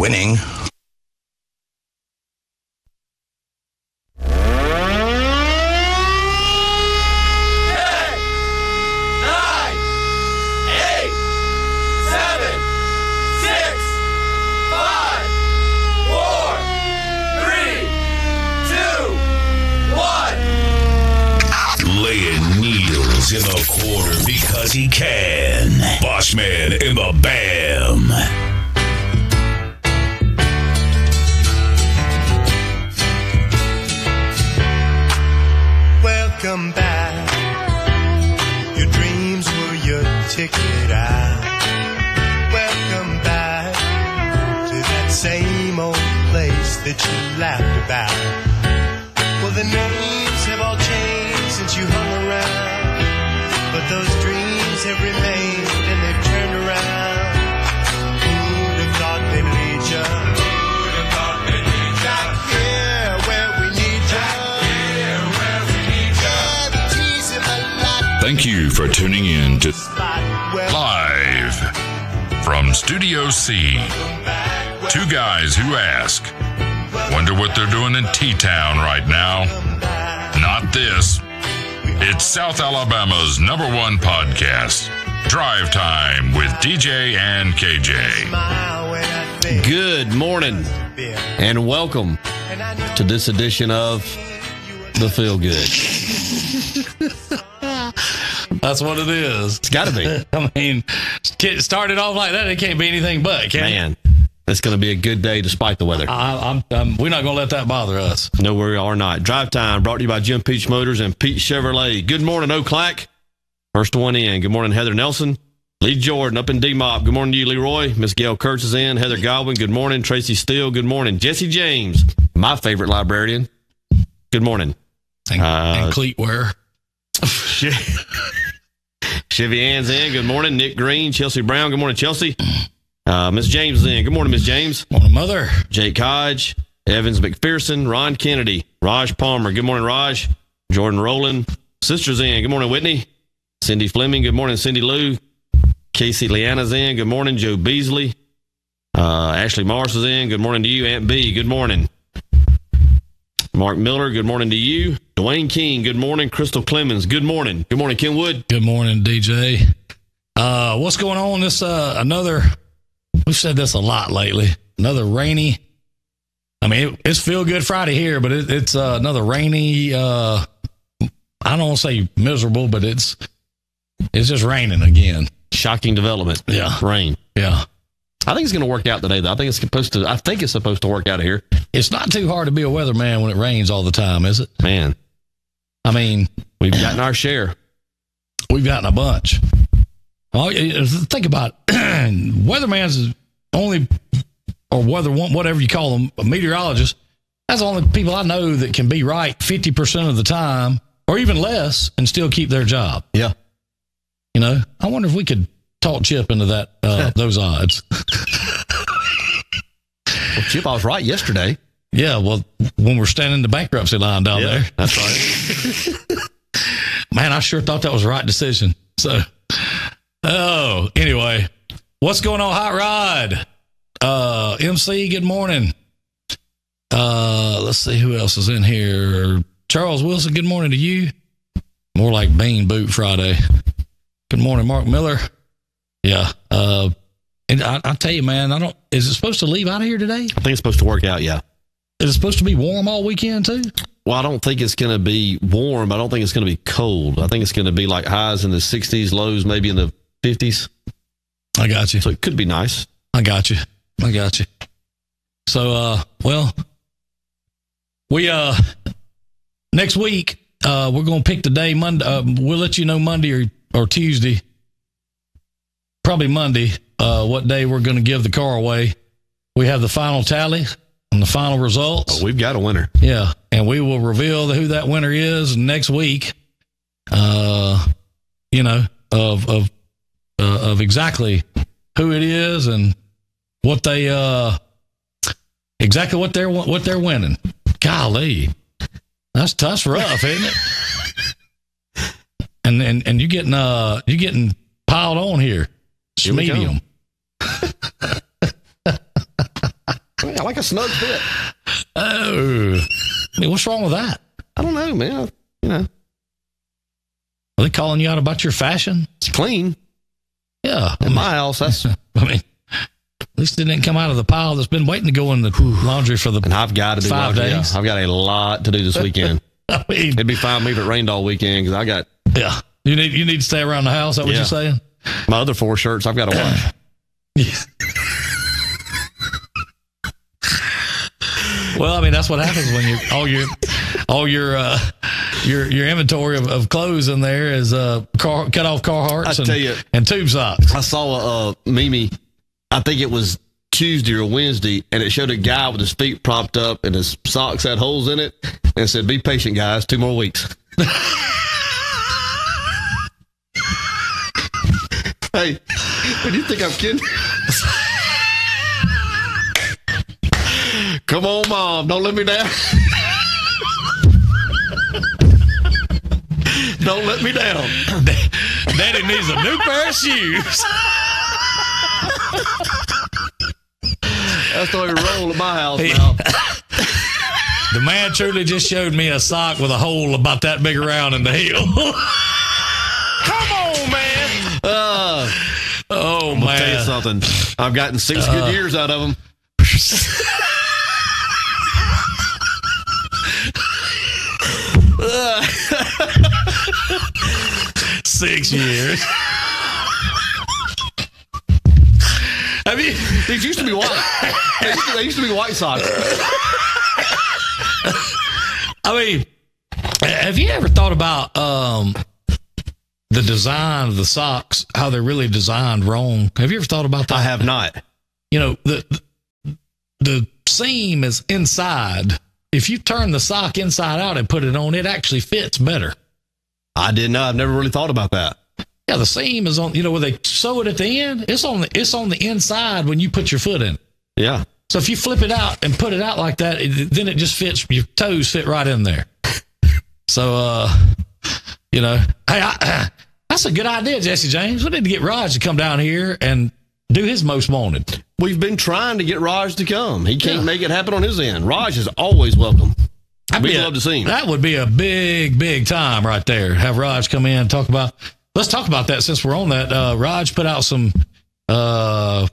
winning. In the quarter because he can. Bossman in the BAM. Welcome back. Your dreams were your ticket out. Welcome back to that same old place that you laughed about. Well, the names have all changed since you hung around. But those dreams have remained and they've turned around. Who'd have thought they'd lead you? Who'd have thought they'd lead you? Back here where we need you. Back here where we need you. Yeah, the teasing a lot. Thank you for tuning in to Live from Studio C. Two guys who ask. Wonder what they're doing in T-Town right now. Not this. It's South Alabama's #1 podcast, Drive Time with DJ and KJ. Good morning and welcome to this edition of The Feel Good. That's what it is. It's got to be. I mean, started off like that, it can't be anything but, can it? Man, it's going to be a good day despite the weather. We're not going to let that bother us. No, we are not. Drive Time brought to you by Jim Peach Motors and Pete Chevrolet. Good morning, O'Clack. First one in. Good morning, Heather Nelson. Lee Jordan up in D-Mop. Good morning to you, Leroy. Miss Gail Kurtz is in. Heather Godwin. Good morning. Tracy Steele. Good morning. Jesse James, my favorite librarian. Good morning. And cleat wear. Chevy Ann's in. Good morning. Nick Green. Chelsea Brown. Good morning, Chelsea. Miss James is in. Good morning, Miss James. Morning, Mother. Jake Hodge, Evans McPherson, Ron Kennedy, Raj Palmer. Good morning, Raj. Jordan Rowland. Sisters in. Good morning, Whitney. Cindy Fleming. Good morning, Cindy Lou. Casey Leanna's in. Good morning, Joe Beasley. Ashley Morris is in. Good morning to you, Aunt B. Good morning. Mark Miller. Good morning to you. Dwayne King. Good morning. Crystal Clemens. Good morning. Good morning, Ken Wood. Good morning, DJ. What's going on? This we've said this a lot lately. Another rainy. I mean, it's Feel Good Friday here, but it's another rainy. I don't want to say miserable, but it's just raining again. Shocking development. Yeah, rain. Yeah, I think it's going to work out today, though. I think it's supposed to work out here. It's not too hard to be a weatherman when it rains all the time, is it? Man, I mean, we've gotten our share. We've gotten a bunch. Well, think about it. Weatherman's only, or whatever you call them, a meteorologist. That's the only people I know that can be right 50% of the time, or even less, and still keep their job. Yeah. You know, I wonder if we could talk Chip into that those odds. Well, Chip, I was right yesterday. Yeah, well, when we're standing the bankruptcy line down there. That's right. Man, I sure thought that was the right decision. So, anyway, what's going on, Hot Rod? MC, good morning. Let's see who else is in here. Charles Wilson, good morning to you. More like Bean Boot Friday. Good morning, Mark Miller. Yeah. And I tell you, man, is it supposed to leave out of here today? I think it's supposed to work out, yeah. Is it supposed to be warm all weekend, too? Well, I don't think it's going to be warm. I don't think it's going to be cold. I think it's going to be like highs in the 60s, lows maybe in the 50s. I got you. So it could be nice. I got you. So, we, next week, we're going to pick the day Monday. We'll let you know Monday or Tuesday, probably Monday, what day we're going to give the car away. We have the final tally and the final results. Oh, we've got a winner. Yeah. And we will reveal who that winner is next week. Of exactly who it is and what they, exactly what they're winning. Golly, that's rough, isn't it? And you're getting piled on here. Medium. got like a snug fit. Oh, I mean, what's wrong with that? I don't know, man. Are they calling you out about your fashion? It's clean. Yeah. In my house, that's... I mean, at least it didn't come out of the pile that's been waiting to go in the laundry for the and I've got to do 5 laundry. days. Yeah, I've got a lot to do this weekend. I mean, it'd be fine if it rained all weekend because I got... Yeah. You need to stay around the house. Is that what you're saying? My other 4 shirts I've got to wash. Well, I mean, that's what happens when you all your inventory of clothes in there is cut off Carhartts and tube socks. I saw a Mimi, I think it was Tuesday or Wednesday, and it showed a guy with his feet propped up and his socks had holes in it, and it said, "Be patient, guys, 2 more weeks." Hey, do you think I'm kidding? Come on, Mom. Don't let me down. Don't let me down. Daddy needs a new pair of shoes. That's the way we roll at my house now. The man truly just showed me a sock with a hole about that big around in the heel. Come on, man. I'm gonna tell you something. I've gotten 6 good years out of them. 6 years. I mean, these used to be white. They used to be white socks. I mean, have you ever thought about the design of the socks, how they're really designed wrong? Have you ever thought about that? I have not. You know, the seam is inside. If you turn the sock inside out and put it on, it actually fits better. I didn't know. I've never really thought about that. Yeah, the seam is on, where they sew it at the end, it's on the inside when you put your foot in. Yeah. So if you flip it out and put it out like that, then it just fits, your toes fit right in there. So, hey, that's a good idea, Jesse James. We need to get Raj to come down here and do his most wanted. We've been trying to get Raj to come. He can't make it happen on his end. Raj is always welcome. We'd love to see him. That would be a big, big time right there. Have Raj come in and talk about. Let's talk about that since we're on that. Raj put out some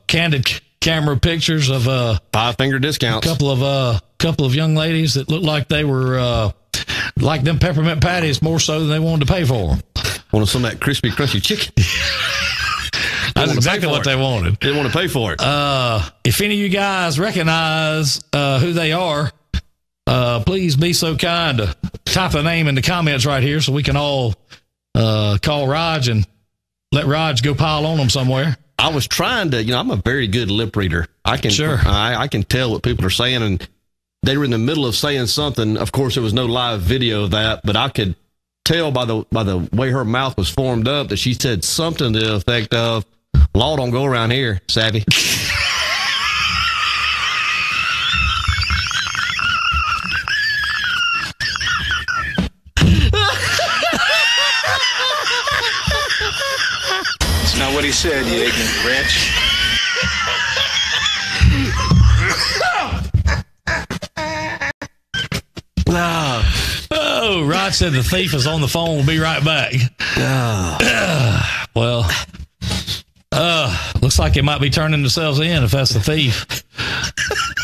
candid camera pictures of 5-finger discounts. A couple of young ladies that looked like they were like them peppermint patties more so than they wanted to pay for them. Wanted some of that crispy, crunchy chicken. That's exactly what they wanted. They didn't want to pay for it. If any of you guys recognize who they are, please be so kind to type a name in the comments right here so we can all call Raj and let Raj go pile on them somewhere. I was trying to, I'm a very good lip reader. I can tell what people are saying, and they were in the middle of saying something. Of course, there was no live video of that, but I could tell by the way her mouth was formed up that she said something to the effect of, "Law don't go around here, savvy." That's not what he said, you ignorant wretch. Oh, Rod said the thief is on the phone. We'll be right back. Well, looks like they might be turning themselves in if that's the thief.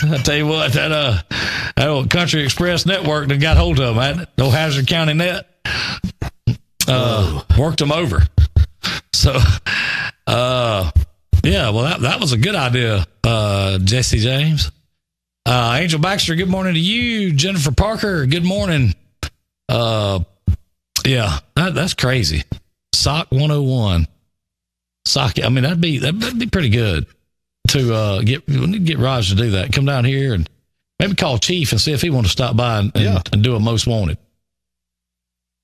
I tell you what, that old Country Express network that got hold of them, no Hazard County net, worked them over. So, yeah, well, that was a good idea, Jesse James. Angel Baxter, good morning to you. Jennifer Parker, good morning. Yeah, that's crazy. Sock 101. Sock, I mean, that'd be pretty good to we need to get Raj to do that. Come down here and maybe call Chief and see if he wants to stop by and do a most wanted.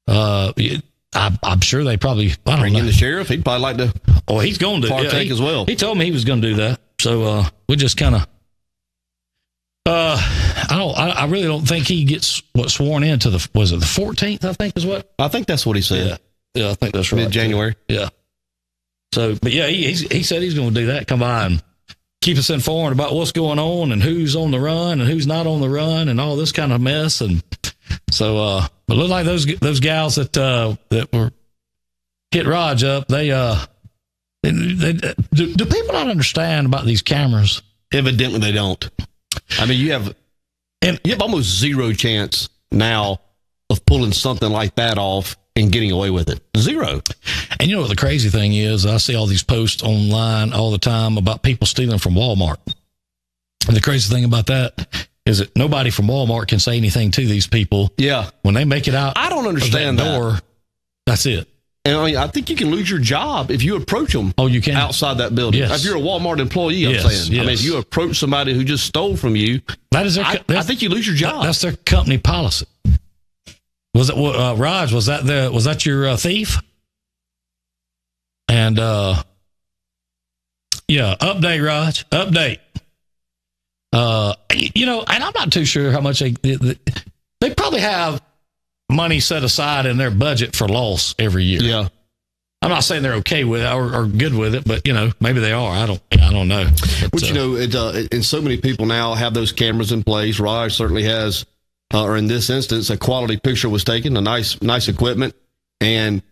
I'm sure they probably bring in the sheriff. He'd probably like to. Oh, he's going to partake as well. He told me he was going to do that. So we just kind of. I really don't think he gets sworn into was it the 14th? I think is what. I think that's what he said. Yeah, I think that's right. Mid-January. Yeah. So, but yeah, he said he's going to do that. Come by and keep us informed about what's going on and who's on the run and who's not on the run and all this kind of mess. And so, but it looked like those gals that were hit Raj up, do people not understand about these cameras? Evidently, they don't. I mean, you have almost zero chance now of pulling something like that off and getting away with it. Zero. And you know what the crazy thing is? I see all these posts online all the time about people stealing from Walmart. And the crazy thing about that is that nobody from Walmart can say anything to these people. Yeah. When they make it out, I don't understand that door, that's it. And I think you can lose your job if you approach them. Oh, you can outside that building. Yes. If you're a Walmart employee, I'm Yes, saying. yes. I mean, if you approach somebody who just stole from you, that is I think you lose your job. That's their company policy. Was it Raj? Was that your thief? And yeah, update, Raj. Update. You know, and I'm not too sure how much they probably have money set aside in their budget for loss every year. Yeah. I'm not saying they're okay with it or good with it, but you know, maybe they are. I don't know. But you know, and so many people now have those cameras in place. Raj certainly has, or in this instance, a quality picture was taken, a nice equipment. And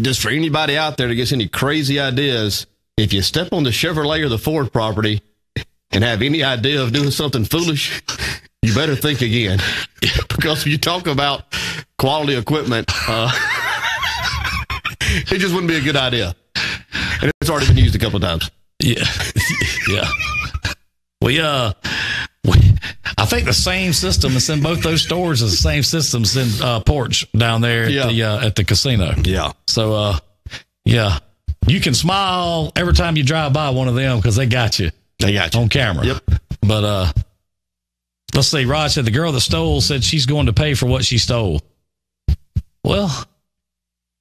just for anybody out there that gets any crazy ideas, if you step on the Chevrolet or the Ford property and have any idea of doing something foolish, you better think again. Because if you talk about quality equipment, it just wouldn't be a good idea. And it's already been used a couple of times. Yeah. Yeah. I think the same system that's in both those stores is the same system that's in Porch down there at the casino. Yeah. So, yeah, you can smile every time you drive by one of them because they got you. They got you on camera. Yep. But let's see. Rod said the girl that stole said she's going to pay for what she stole. Well,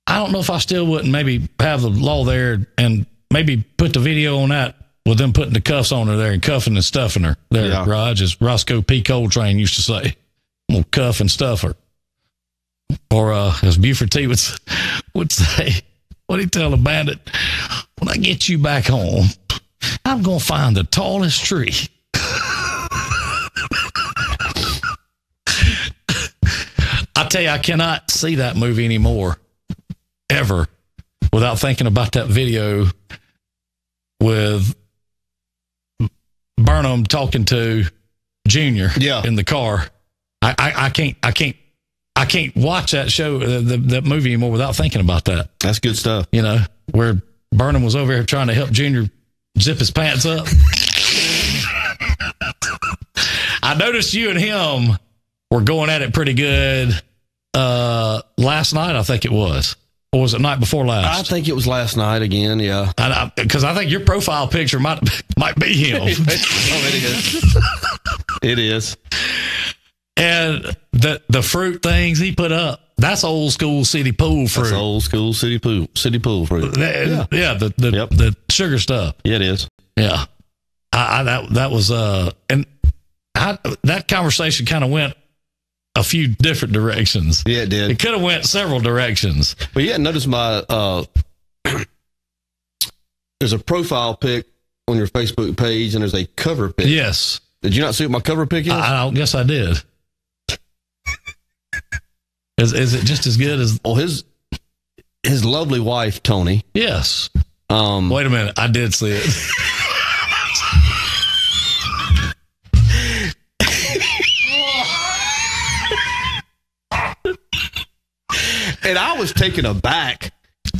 I don't know if I still wouldn't maybe have the law there and maybe put the video on that with them putting the cuffs on her there and cuffing and stuffing her there, yeah. Raj, as Roscoe P. Coltrane used to say. I'm going to cuff and stuff her. Or as Buford T. would say, what did he tell the bandit? When I get you back home, I'm going to find the tallest tree. I tell you, I cannot see that movie anymore, ever, without thinking about that video with Burnham talking to Junior in the car. I can't watch that show, that movie anymore without thinking about that. That's good stuff. You know, where Burnham was over here trying to help Junior zip his pants up. I noticed you and him were going at it pretty good last night, I think it was. Or was it night before last? I think it was last night again, yeah. Because I think your profile picture might be him. It is. It is. And the fruit things he put up, that's old school city pool fruit. That's old school city pool fruit. The sugar stuff. Yeah, it is. Yeah. That was and that conversation kind of went a few different directions. Yeah, it did. It could have went several directions. But yeah, notice my there's a profile pic on your Facebook page and there's a cover pic. Yes. Did you not see what my cover pic is? I guess I did. Is it just as good as? Oh, his lovely wife, Tony. Yes. Wait a minute, I did see it. And I was taken aback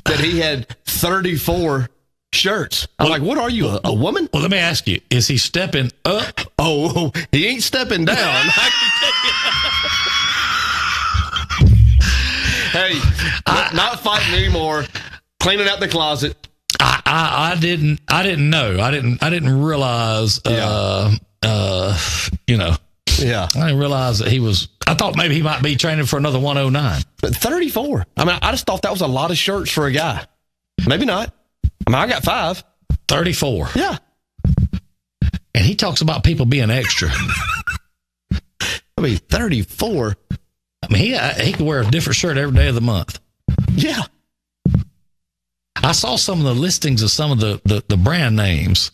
that he had 34 shirts. I'm like, what are you, a woman? Well, let me ask you, is he stepping up? Oh, he ain't stepping down. Hey, not fighting anymore. Cleaning out the closet. I didn't know. I didn't realize, you know. Yeah. I didn't realize that he was, I thought maybe he might be training for another 109. But 34. I mean, I just thought that was a lot of shirts for a guy. Maybe not. I mean, I got 5. 34. Yeah. And he talks about people being extra. I mean, 34. I mean, he could wear a different shirt every day of the month. Yeah. I saw some of the listings of some of the brand names.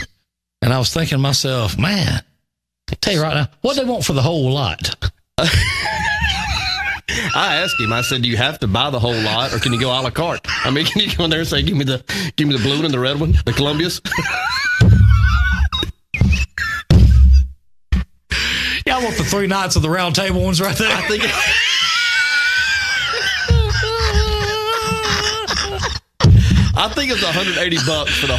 And I was thinking to myself, man, I tell you right now, what they want for the whole lot? I asked him, I said, do you have to buy the whole lot or can you go a la carte? I mean, can you go in there and say, give me the blue one and the red one, the Columbias? Yeah, I want the 3 Knights of the Round Table ones right there. I think it's $180 for the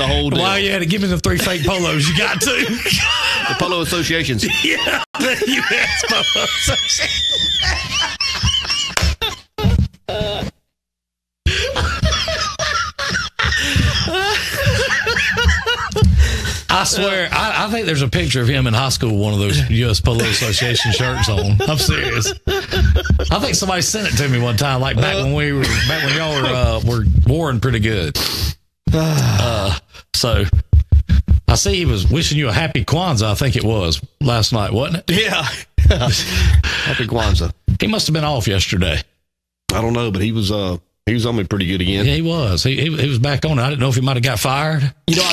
whole deal. Wow, you had to give me the 3 fake polos. You got to. The Polo Associations. Yeah, the U.S. Polo Association. I swear, I think there's a picture of him in high school with one of those U.S. Polo Association shirts on. I'm serious. I think somebody sent it to me one time, like back when y'all were warring pretty good. So I see he was wishing you a happy Kwanzaa. I think it was last night, wasn't it? Yeah. Happy Kwanzaa. He must have been off yesterday. I don't know, but he was on me pretty good again. Yeah, he was. He was back on it. I didn't know if he might have got fired. You know,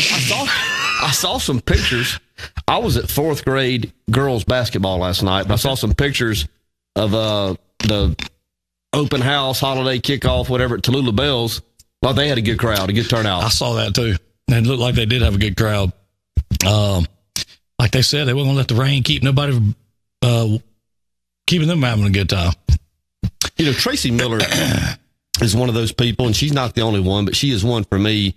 I saw some pictures. I was at 4th grade girls basketball last night, but I saw some pictures of the open house, holiday kickoff, whatever, at Tallulah Bells. Well, they had a good crowd, a good turnout. I saw that too. It looked like they did have a good crowd. Like they said, they weren't going to let the rain keep nobody keeping them having a good time. You know, Tracy Miller is one of those people, and she's not the only one, but she is one for me.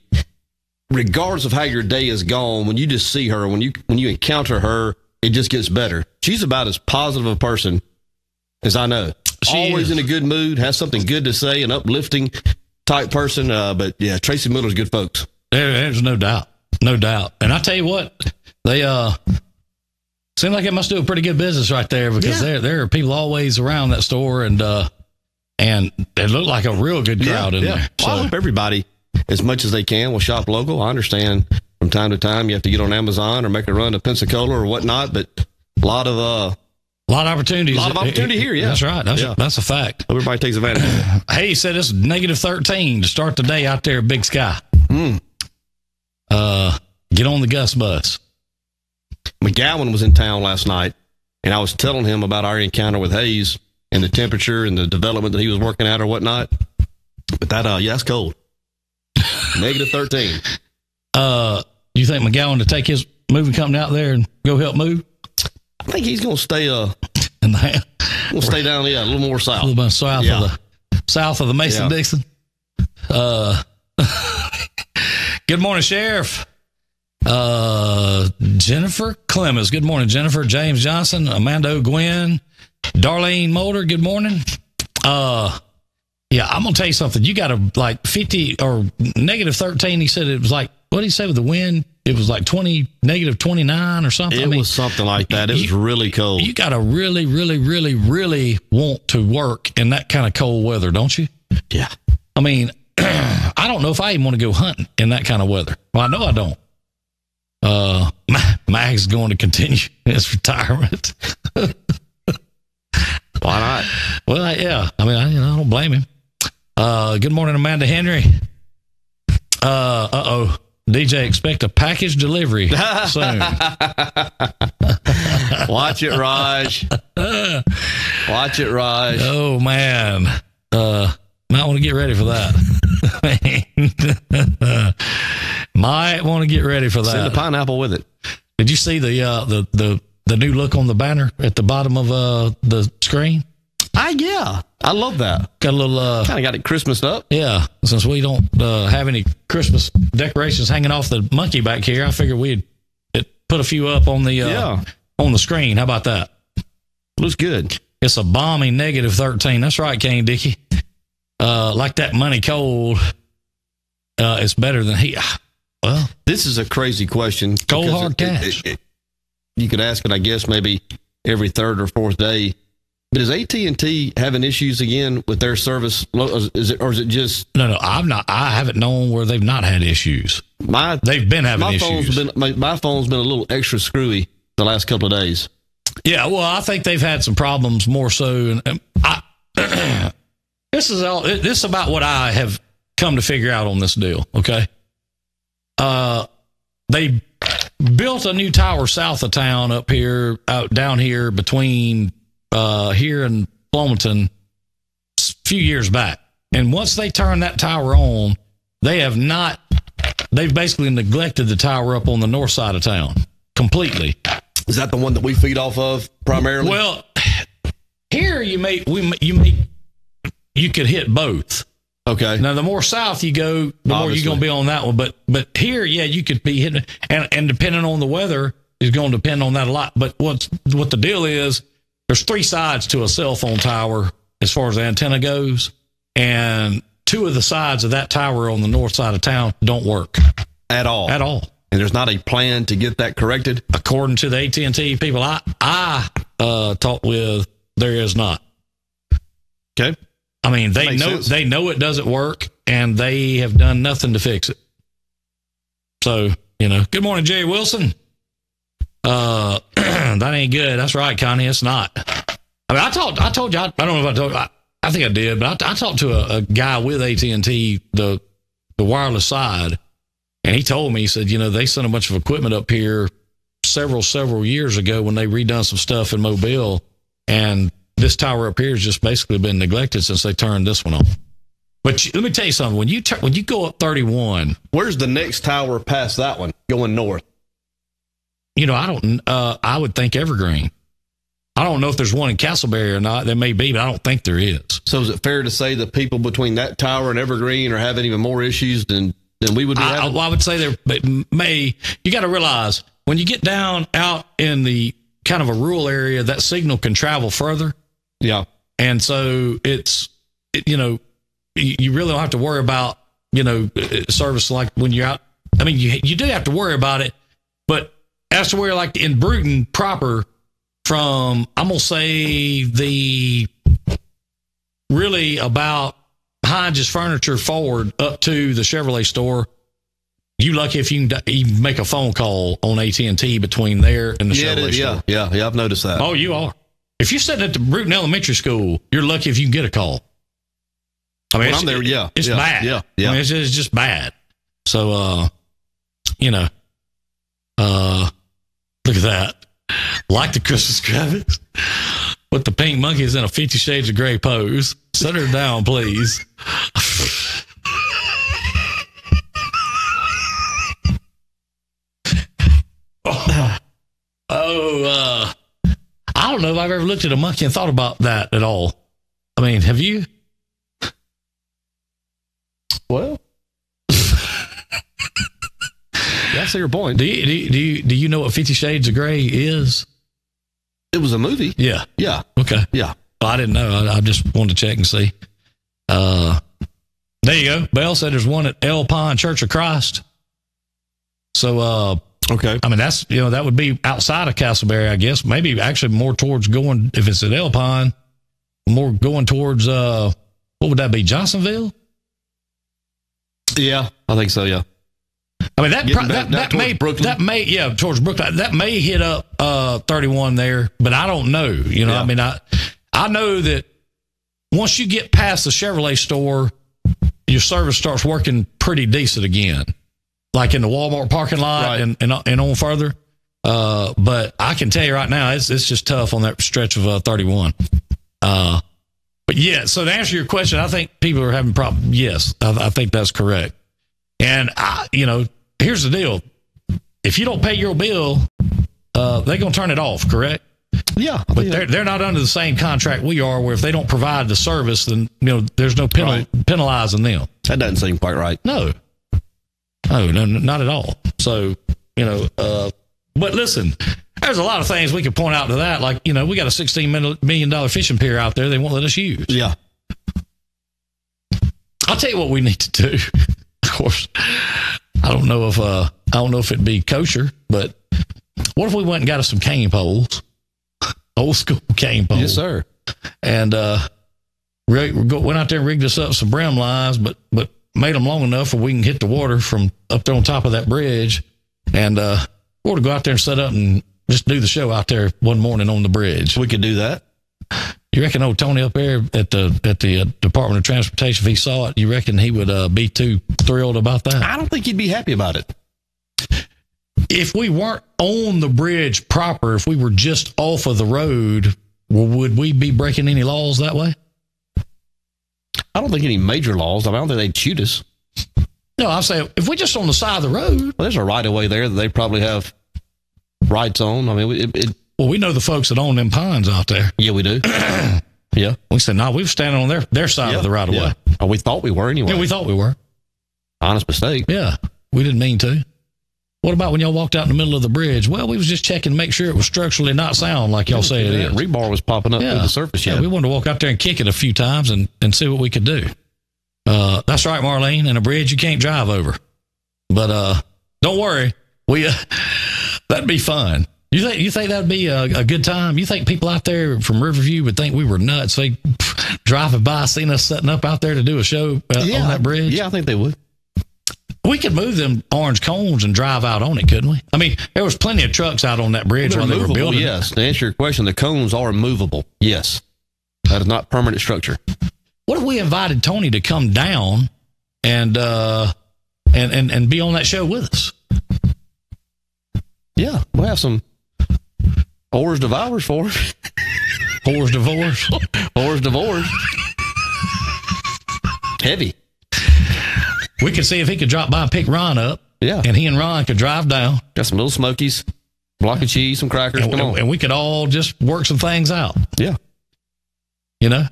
Regardless of how your day is gone, when you just see her, when you encounter her, it just gets better. She's about as positive a person as I know. Always in a good mood, has something good to say, an uplifting type person. But yeah, Tracy Miller's good folks. There's no doubt. No doubt. And I tell you what, they seem like it must do a pretty good business right there, because there are people always around that store, and it looked like a real good crowd in there. Well, I hope everybody, as much as they can, will shop local. I understand from time to time you have to get on Amazon or make a run to Pensacola or whatnot, but a lot of opportunities. A lot of opportunity here, yeah. That's right. That's a fact. Everybody takes advantage of it. Hey, he said it's -13 to start the day out there at Big Sky. Get on the Gus bus. McGowan was in town last night, and I was telling him about our encounter with Hayes and the temperature and the development that he was working at or whatnot. But that's cold. -13. You think McGowan to take his moving company out there and go help move? I think he's going to stay. We'll stay down, a little more south. A little bit south of the Mason-Dixon. Good morning, Sheriff. Jennifer Clemens. Good morning, Jennifer. James Johnson, Amanda O'Gwen, Darlene Mulder. Good morning. Yeah, I'm going to tell you something. You got to like 50 or -13. He said it was like, what did he say with the wind? It was like -29 or something. It was something like that. It was really cold. You got to really, really, really, really want to work in that kind of cold weather, don't you? Yeah. I mean, I don't know if I even want to go hunting in that kind of weather. Well, I know I don't. Mag's going to continue his retirement. Why not? Well, yeah. I mean, I don't blame him. Good morning, Amanda Henry. DJ, expect a package delivery soon. Watch it, Raj. Watch it, Raj. Oh, man. Might want to get ready for that. Might want to get ready for that. Send a pineapple with it. Did you see the new look on the banner at the bottom of the screen? Yeah. I love that. Got a little kind of got it Christmased up. Yeah. Since we don't have any Christmas decorations hanging off the monkey back here, I figured we'd put a few up on the screen. How about that? Looks good. It's a balmy -13. That's right, Kane Dickey. Like that money cold. It's better than heat. Well, this is a crazy question. Cold hard cash. You could ask it, I guess, maybe every third or fourth day. But is AT&T having issues again with their service? Is it just no? I haven't known where they've not had issues. They've been having issues. My phone's been a little extra screwy the last couple of days. Yeah, well, I think they've had some problems more so. And this is about what I have come to figure out on this deal. Okay, built a new tower south of town up here, down here between here and Bloomington a few years back. And once they turned that tower on, they've basically neglected the tower up on the north side of town completely. Is that the one that we feed off of primarily? Well, here you could hit both. Okay. Now, the more south you go, the more you're going to be on that one. But here, yeah, you could be hitting, and depending on the weather is going to depend on that a lot. But what the deal is, there's 3 sides to a cell phone tower as far as the antenna goes, and 2 of the sides of that tower on the north side of town don't work at all. At all. And there's not a plan to get that corrected? According to the AT&T people I talked with, there is not. Okay. I mean, they know it doesn't work, and they have done nothing to fix it. So, good morning, Jerry Wilson. That ain't good. That's right, Connie. It's not. I mean, I told you, I don't know if I told you, I think I did, but I talked to a guy with AT&T, the wireless side, and he told me, he said, they sent a bunch of equipment up here several years ago when they redone some stuff in Mobile, and this tower up here has just basically been neglected since they turned this one on. But let me tell you something. When you go up 31, where's the next tower past that one going north? I would think Evergreen. I don't know if there's one in Castleberry or not. There may be, but I don't think there is. So is it fair to say that people between that tower and Evergreen are having even more issues than we would be having? I would say you got to realize when you get down out in the kind of a rural area, that signal can travel further. Yeah. And so you really don't have to worry about, service like when you're out. I mean, you do have to worry about it, but as to where like in Bruton proper from, I'm going to say really about Hines' Furniture forward up to the Chevrolet store, you lucky if you can even make a phone call on AT&T between there and the Chevrolet store. Yeah, I've noticed that. Oh, you are. If you're sitting at the Bruton Elementary School, you're lucky if you can get a call. I mean, I'm there, it's bad. Yeah. I mean, it's just bad. So, look at that. Like the Christmas graphics. With the pink monkeys in a 50 Shades of Grey pose. Set her down, please. I don't know if I've ever looked at a monkey and thought about that at all. I mean, have you? Well, that's your point. Do you know what 50 Shades of Grey is? It was a movie. Yeah. Yeah. Okay. Yeah. Well, I didn't know. I just wanted to check and see. There you go. Bell said there's one at El Pine Church of Christ. So, okay. I mean, that's, that would be outside of Castleberry, I guess. Maybe actually more towards going, if it's at El Pine, more going towards, what would that be? Johnsonville? Yeah, I think so. Yeah. I mean, that may towards Brooklyn. That may hit up 31 there, but I don't know. I mean, I know that once you get past the Chevrolet store, your service starts working pretty decent again, like in the Walmart parking lot, right, and on further. But I can tell you right now, it's just tough on that stretch of 31. But yeah, so to answer your question, I think people are having problems. Yes, I think that's correct. And here's the deal: if you don't pay your bill, they're gonna turn it off. Correct? Yeah, but they're not under the same contract we are, where if they don't provide the service, then there's no penalizing them. That doesn't seem quite right. No, not at all. So but listen, there's a lot of things we could point out to that. Like we got a $16 million fishing pier out there they won't let us use. Yeah, I'll tell you what we need to do. Of course, I don't know if it'd be kosher, but what if we went and got us some cane poles, old school cane poles? Yes, sir. And went out there and rigged us up some brim lines, but made them long enough where we can hit the water from up there on top of that bridge, and or to go out there and set up and just do the show out there one morning on the bridge. We could do that. You reckon old Tony up there at the Department of Transportation, if he saw it, you reckon he would be too thrilled about that? I don't think he'd be happy about it. if we weren't on the bridge proper, if we were just off of the road, would we be breaking any laws that way? I don't think any major laws. I don't think they'd shoot us. No, I'm saying if we're just on the side of the road. Well, there's a right of way there that they probably have rights on. I mean, Well, we know the folks that own them pines out there. Yeah, we do. Yeah. We said, no, we were standing on their side of the right of way. Oh, we thought we were anyway. Yeah, we thought we were. Honest mistake. Yeah, we didn't mean to. What about when y'all walked out in the middle of the bridge? Well, we was just checking to make sure it was structurally not sound like y'all say it is. Rebar was popping up through the surface. Yeah, we wanted to walk out there and kick it a few times and see what we could do. That's right, Marlene. And a bridge you can't drive over. But don't worry, that'd be fun. You think that'd be a good time? You think people out there from Riverview would think we were nuts? They driving by, seeing us setting up out there to do a show on that bridge? Yeah, I think they would. We could move them orange cones and drive out on it, couldn't we? I mean, there was plenty of trucks out on that bridge while they were building it. Yes, to answer your question, the cones are movable. Yes, that is not permanent structure. What if we invited Tony to come down and be on that show with us? Yeah, we'll have some Whores Devours for us. Whores Divorce. Whores Divorce. Heavy. We could see if he could drop by and pick Ron up. Yeah. And he and Ron could drive down. Got some little Smokies, block of cheese, some crackers. Come on. And we could all just work some things out. Yeah. You know?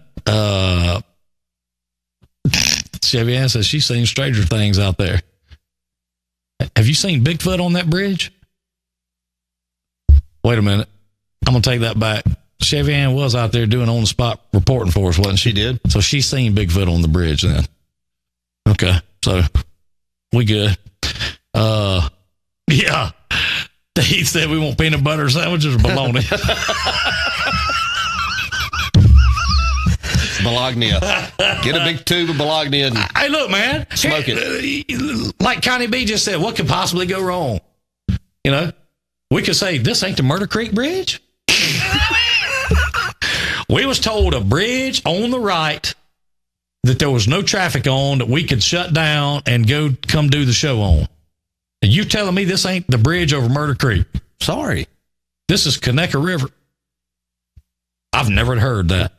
Chevy Ann says she's seen stranger things out there. Have you seen Bigfoot on that bridge? Wait a minute. I'm going to take that back. Chevy Ann was out there doing on-the-spot reporting for us, wasn't she? She did. So she's seen Bigfoot on the bridge then. Okay. So we good. Yeah. He said we want peanut butter sandwiches or bologna. Bologna. Get a big tube of bologna and hey, look, man. Smoke it. Like Connie B just said, what could possibly go wrong? You know, we could say, this ain't the Murder Creek Bridge. We was told a bridge on the right that there was no traffic on that we could shut down and come do the show on. And you telling me this ain't the bridge over Murder Creek? Sorry. This is Conecuh River. I've never heard that.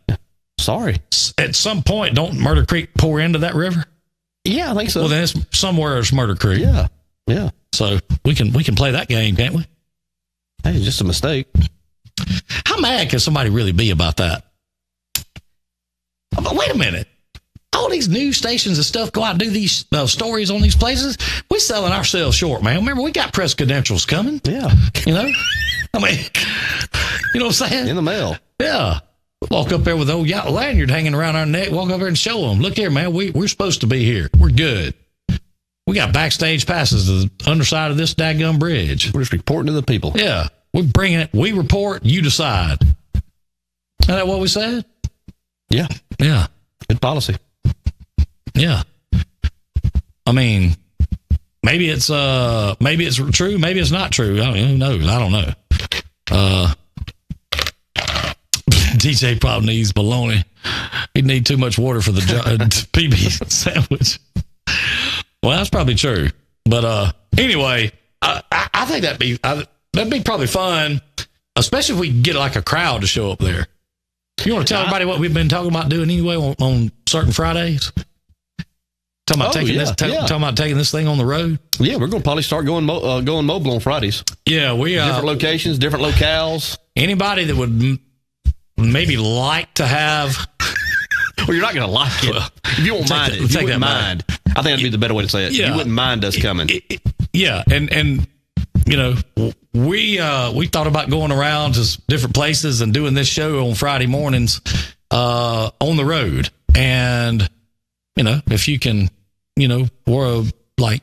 Sorry. At some point, don't Murder Creek pour into that river? Yeah, I think so. Well, then it's somewhere it's Murder Creek. Yeah. Yeah. So we can play that game, can't we? Hey, it's just a mistake. How mad can somebody really be about that? But wait a minute. All these news stations and stuff go out and do these stories on these places. We're selling ourselves short, man. Remember, we got press credentials coming. Yeah. You know? I mean, you know what I'm saying? In the mail. Yeah. Walk up there with the old lanyard hanging around our neck. Walk up there and show them. Look here, man. We're supposed to be here. We're good. We got backstage passes to the underside of this daggum bridge. We're just reporting to the people. Yeah. We're bringing it. We report. You decide. Is that what we said? Yeah. Yeah. Good policy. Yeah. I mean, maybe it's true. Maybe it's not true. Who knows? I don't know. DJ probably needs bologna. He'd need too much water for the PB sandwich. Well, that's probably true. But anyway, I think that'd be probably fun, especially if we could get like a crowd to show up there. You want to tell everybody what we've been talking about doing anyway on certain Fridays? Talking about taking this thing on the road. Yeah, we're going to probably start going mobile on Fridays. Yeah, we different locations, different locales. Anybody that would maybe like to have. Well, you're not going to like it. If you won't mind it, if you wouldn't mind. I think that'd be the better way to say it. Yeah. You wouldn't mind us coming. Yeah, and you know, we thought about going around to different places and doing this show on Friday mornings on the road. And you know, if you can, you know, or like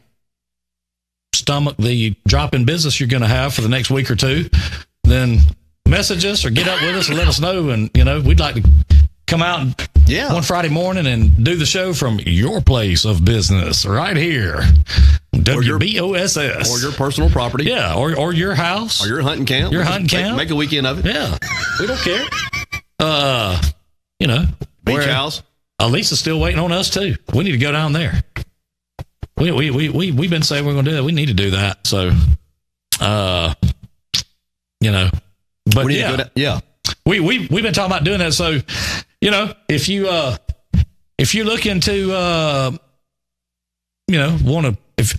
stomach the drop in business you're going to have for the next week or two, then message us or get up with us and let us know. And you know, we'd like to come out one Friday morning and do the show from your place of business right here. WBOSS. Or your personal property. Yeah, or your house. Or your hunting camp. Your hunting camp. Make a weekend of it. Yeah. We don't care. You know. Beach house. Elisa's still waiting on us too. We need to go down there. We've been saying we're going to do that. We need to do that. So You know, but We need to go down. Yeah. we've been talking about doing that. So, you know, if you're looking to, you know,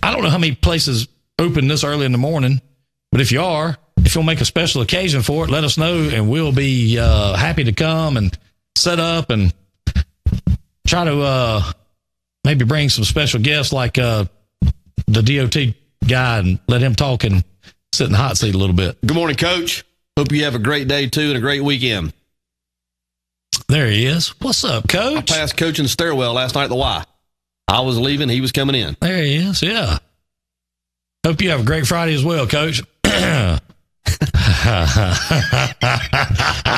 I don't know how many places open this early in the morning, but if you'll make a special occasion for it, let us know, and we'll be happy to come and set up and try to maybe bring some special guests like the DOT guy and let him talk and sit in the hot seat a little bit. Good morning, Coach. Hope you have a great day, too, and a great weekend. There he is. What's up, I Coach? passed Coach in the stairwell last night at the Y. I was leaving. He was coming in. There he is. Yeah. Hope you have a great Friday as well, Coach. I'm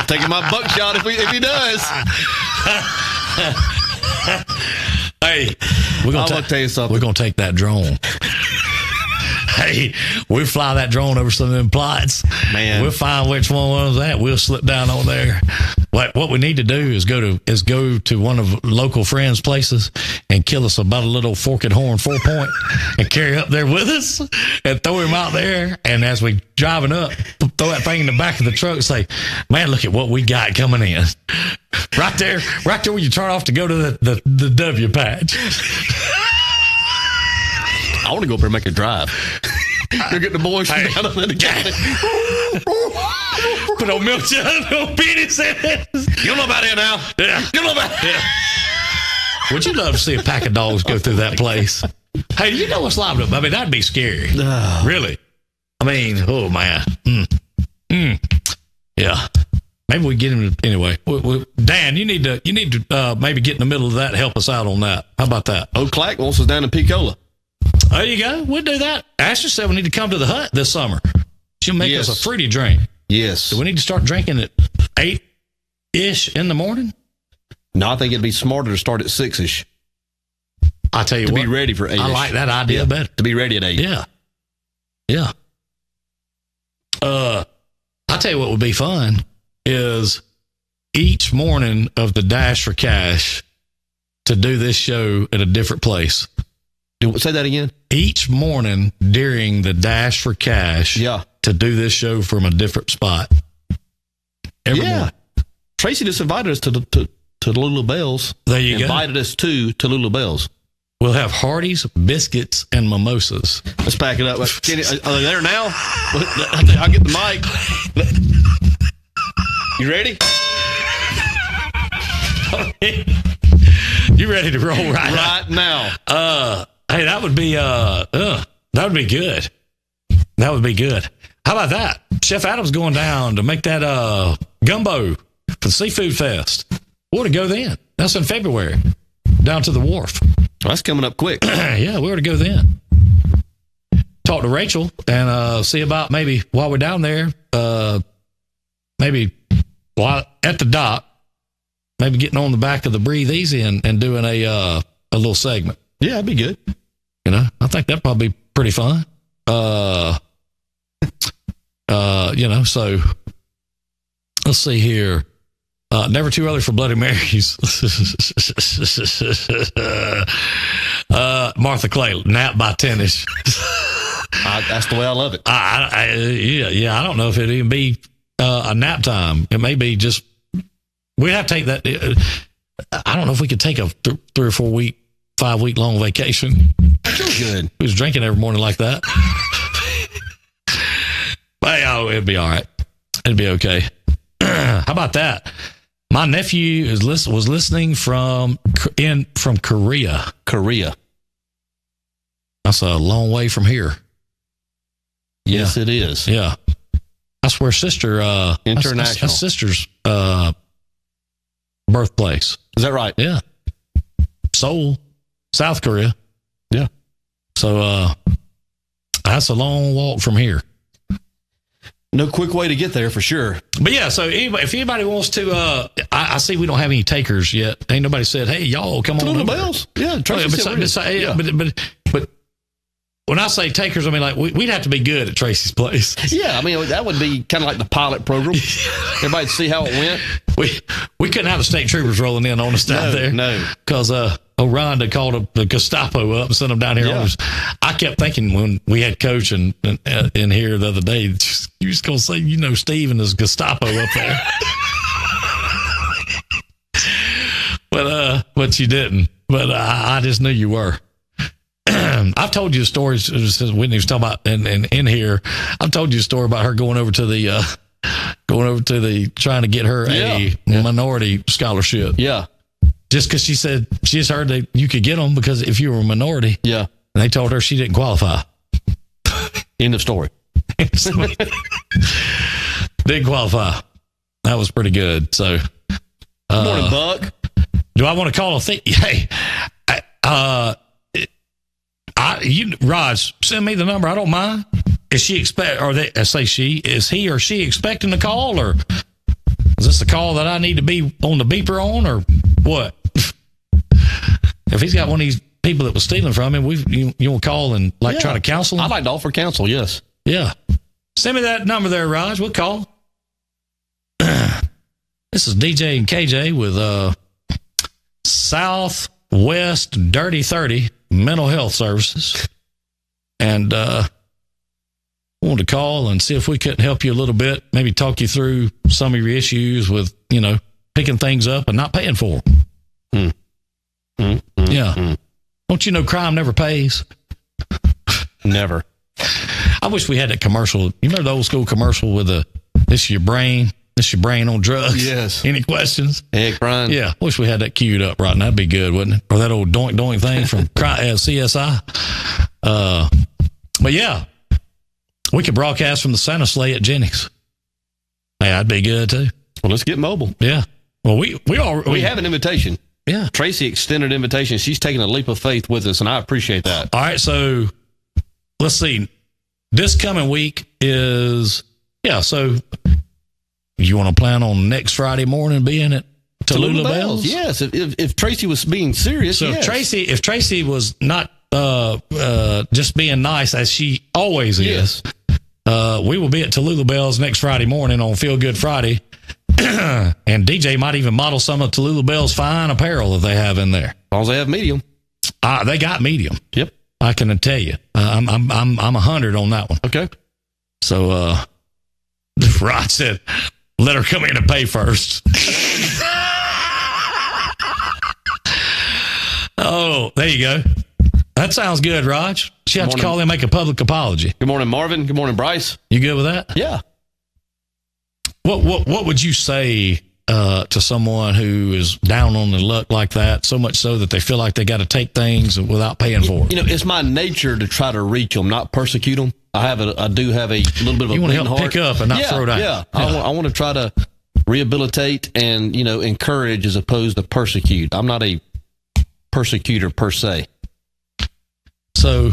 taking my buckshot if he does. Hey, we're gonna tell you something. We're gonna take that drone. Hey, we'll fly that drone over some of them plots. Man. We'll find which one was that. We'll slip down on there. What we need to do is go to one of local friends' places and kill us about a little forked horn 4-point and carry up there with us and throw him out there. And as we driving up, throw that thing in the back of the truck and say, man, look at what we got coming in. Right there where you turn off to go to the W patch. I want to go up there and make a drive. You're getting the boys from down on the county. Put on milk jug, no penis in it. You know about it now. Yeah. You know about it. Yeah. Would you love to see a pack of dogs go through that place? Hey, you know what's live up? I mean, that'd be scary. Really? I mean, oh man. Yeah. Maybe we get him anyway. Dan, you need to maybe get in the middle of that and help us out on that. How about that? Old Clack wants us down in Picola. There you go. We'll do that. Ashley said we need to come to the hut this summer. She'll make us a fruity drink. Yes. Do we need to start drinking at 8-ish in the morning? No, I think it'd be smarter to start at 6-ish. I'll tell you what. To be ready for 8-ish. I like that idea better. To be ready at 8. Yeah. Yeah. I'll tell you what would be fun is each morning of the Dash for Cash to do this show at a different place. Say that again. Each morning during the Dash for Cash, to do this show from a different spot. Every morning. Tracy just invited us to the Lulu Bells. There you go. Invited us to Lulu Bells. We'll have Hardee's, biscuits, and mimosas. Let's pack it up. Are they there now? I'll get the mic. You ready? You ready to roll right now? Hey, that would be good. That would be good. How about that? Chef Adam's going down to make that gumbo for the Seafood Fest. We ought to go then. That's in February. Down to the wharf. Well, that's coming up quick. Yeah, we ought to go then. Talk to Rachel and see about maybe while we're down there, maybe while at the dock, maybe getting on the back of the Breathe Easy and doing a little segment. Yeah, that'd be good. You know, I think that'd probably be pretty fun. You know, so let's see here. Never too early for Bloody Marys. Martha Clay, nap by 10ish. That's the way I love it. Yeah, I don't know if it'd even be a nap time. It may be just, we'd have to take that. I don't know if we could take a 3 or 4 week, 5 week long vacation. That's good. We was drinking every morning like that. Well, it'd be all right. It'd be okay. How about that? My nephew was listening from Korea. Korea. That's a long way from here. Yes, it is. Yeah. That's where sister International. That's sister's birthplace. Is that right? Yeah. Seoul, South Korea. Yeah. So that's a long walk from here. No quick way to get there for sure. But yeah, so if anybody wants to, I see we don't have any takers yet. Ain't nobody said, "Hey, y'all, come on." Little Bells. Yeah, but when I say takers, I mean like we'd have to be good at Tracy's place. Yeah, I mean that would be kind of like the pilot program. Everybody see how it went. We couldn't have the state troopers rolling in on us down there. No, because Rhonda called the Gestapo up and sent them down here. Yeah. I kept thinking when we had Coach in here the other day, you was going to say, Steve and his Gestapo up there. But you didn't. But I just knew you were. I've told you a story since Whitney was talking about in here. I've told you a story about her going over to the trying to get her a minority scholarship. Yeah. Just because she said she just heard that you could get them because if you were a minority. Yeah. And they told her she didn't qualify. End of story. Didn't qualify. That was pretty good. So, Good morning, Buck. Do I want to call a thing? Hey, Raj, send me the number. I don't mind. Is she is he or she expecting the call, or is this the call that I need to be on the beeper on, or what? If he's got one of these people that was stealing from him, you want to call and try to counsel him? I'd like to offer counsel. Yes. Yeah. Send me that number there, Raj. We'll call. This is DJ and KJ with Southwest Dirty 30 Mental Health Services. And wanted to call and see if we couldn't help you a little bit, maybe talk you through some of your issues with, picking things up and not paying for them. Yeah. Don't you know crime never pays? Never. I wish we had that commercial. You remember the old school commercial with this is your brain on drugs? Yes. Any questions? Hey, Brian. Yeah. Wish we had that queued up right now. That'd be good, wouldn't it? Or that old doink doink thing from CSI. But yeah, we could broadcast from the Santa sleigh at Jennings. Hey, that'd be good too. Well, let's get mobile. Yeah. Well, we have an invitation. Yeah. Tracy extended invitation. She's taking a leap of faith with us, and I appreciate that. All right. So let's see. This coming week is, so you want to plan on next Friday morning being at Tallulah Bells? Yes. If Tracy was being serious, so yes. If Tracy was not just being nice as she always is, we will be at Tallulah Bells next Friday morning on Feel Good Friday. And DJ might even model some of Tallulah Bell's fine apparel that they have in there. As long as they have medium. They got medium. Yep. I can tell you. I'm 100 on that one. Okay. So Rod said, let her come in and pay first. Oh, there you go. That sounds good, Raj. She has to call in and make a public apology. Good morning, Marvin. Good morning, Bryce. You good with that? Yeah. What would you say to someone who is down on the luck like that, so much so that they feel like they got to take things without paying for it? It's my nature to try to reach them, not persecute them. I do have a little bit of a you want to help heart. pick up and not throw down. Yeah. I want to try to rehabilitate and encourage as opposed to persecute. I'm not a persecutor per se. So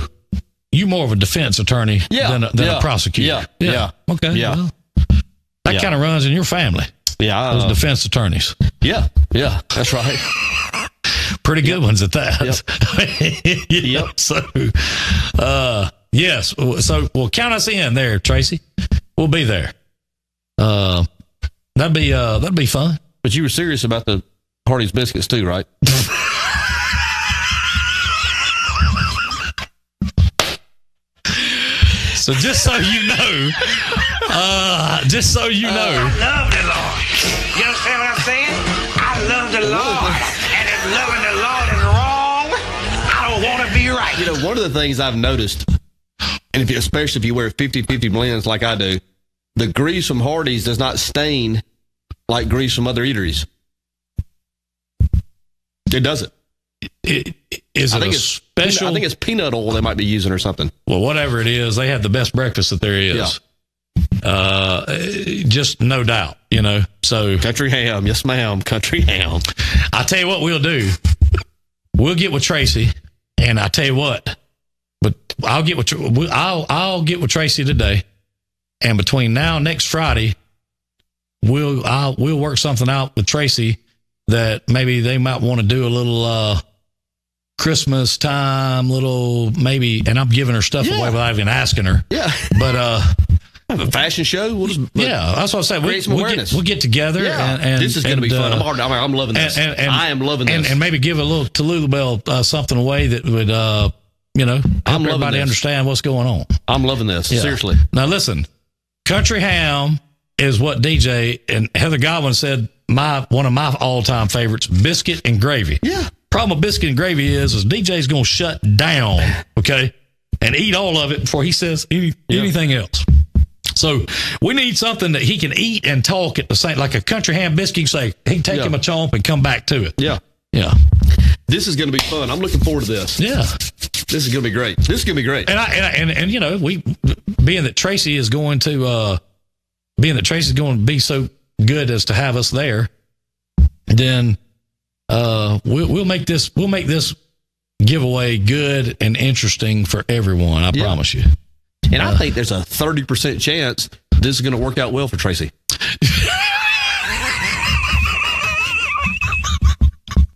you more of a defense attorney than a prosecutor. Yeah. Okay. Yeah. Well, that kind of runs in your family. Yeah. Those defense attorneys. Yeah. Yeah. That's right. Pretty good ones at that. Yep. So, yes. So, well, count us in there, Tracy. We'll be there. That'd be fun. But you were serious about the Hardee's biscuits too, right? So just so you know, I love the Lord. You understand what I'm saying? I love the Lord. And if loving the Lord is wrong, I don't want to be right. One of the things I've noticed, and especially if you wear 50-50 blends like I do, the grease from Hardee's does not stain like grease from other eateries. It doesn't. I think it's peanut oil they might be using or something. Well, whatever it is, they have the best breakfast that there is. Yeah. Just no doubt, So country ham, yes, ma'am. Country ham. I tell you what we'll do. We'll get with Tracy, and I tell you what. But I'll get with Tracy today, and between now and next Friday, we'll work something out with Tracy that maybe they might want to do a little Christmas time, maybe, and I'm giving her stuff away without even asking her. Yeah. But Have a fashion show. We'll just that's what I said. create some awareness. We'll get together. Yeah. And this is going to be fun. I'm loving this. I am loving this. And maybe give a little Tallulah Bell something away that would, help everybody understand what's going on. I'm loving this. Yeah. Seriously. Now, listen, Country Ham is what DJ and Heather Godwin said one of my all-time favorites, biscuit and gravy. Yeah. Problem with biscuit and gravy is DJ's going to shut down, okay, and eat all of it before he says anything else. So we need something that he can eat and talk at the same, like a Country Ham biscuit. You say he can take him a chomp and come back to it. Yeah. Yeah. This is going to be fun. I'm looking forward to this. Yeah. This is going to be great. This is going to be great. And you know, we being that Tracy's going to be so good as to have us there, then we'll make this giveaway good and interesting for everyone. I promise you. And I think there's a 30% chance this is going to work out well for Tracy.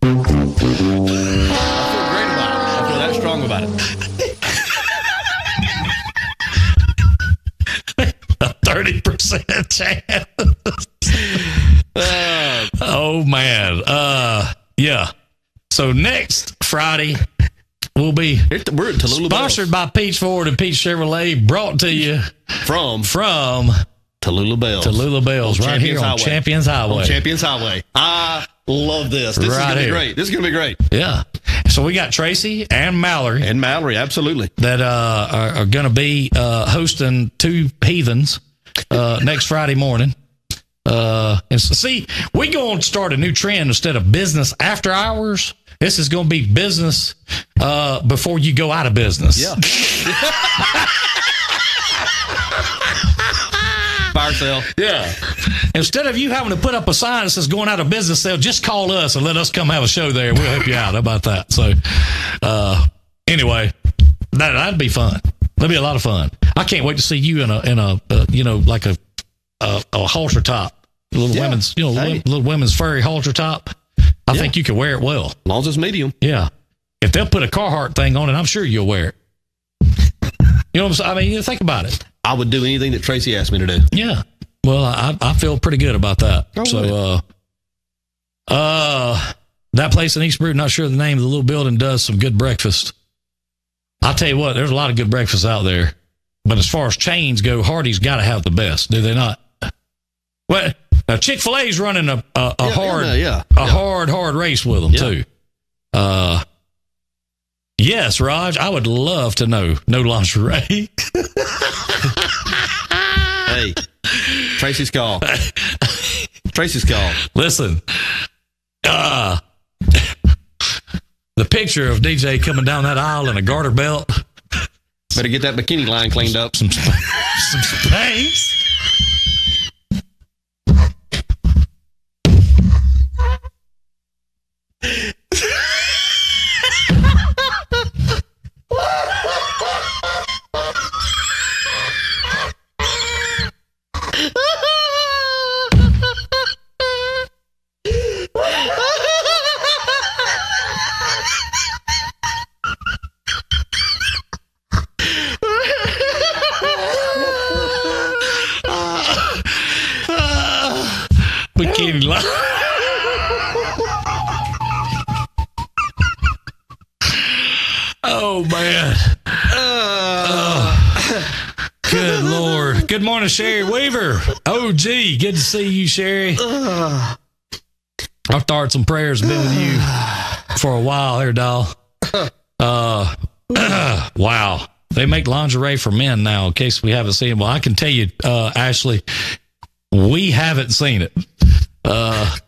I feel that strong about it. A 30% chance. Oh man. Yeah. So next Friday we'll be we're at Tallulah sponsored by Peach Ford and Peach Chevrolet, brought to you from Tallulah Bells. Tallulah Bells, right here on Champions Highway. On Champions Highway. I love this. This is going to be great. This is going to be great. Yeah. So we got Tracy and Mallory. And Mallory, absolutely. That are going to be hosting two heathens next Friday morning. And so, see, we're going to start a new trend instead of business after hours. This is going to be business before you go out of business. Yeah. Fire sale. Yeah. Instead of you having to put up a sign that says going out of business sale, just call us and let us come have a show there. We'll help you out. How about that? So, anyway, that'd be fun. That'd be a lot of fun. I can't wait to see you in a like a halter top, little women's furry halter top. I think you could wear it well. As long as it's medium. Yeah. If they'll put a Carhartt thing on it, I'm sure you'll wear it. You know what I'm saying? I mean, think about it. I would do anything that Tracy asked me to do. Yeah. Well, I feel pretty good about that. That place in East Brew, not sure the name of the little building, does some good breakfast. I'll tell you what, there's a lot of good breakfasts out there. But as far as chains go, Hardee's got to have the best, do they not? Well, Chick-fil-A's running a hard race with them too. Yes, Raj, I would love to know. No lingerie. Hey, Tracy's call. Tracy's call. Listen, the picture of DJ coming down that aisle in a garter belt. Better get that bikini line cleaned up. Some space. Bikini line. Oh man. Good Lord. Good morning, Sherry Weaver. OG, good to see you, Sherry. Our thoughts and prayers have been with you for a while here, doll. Wow. They make lingerie for men now, in case we haven't seen it. Well, I can tell you, Ashley, we haven't seen it. I'm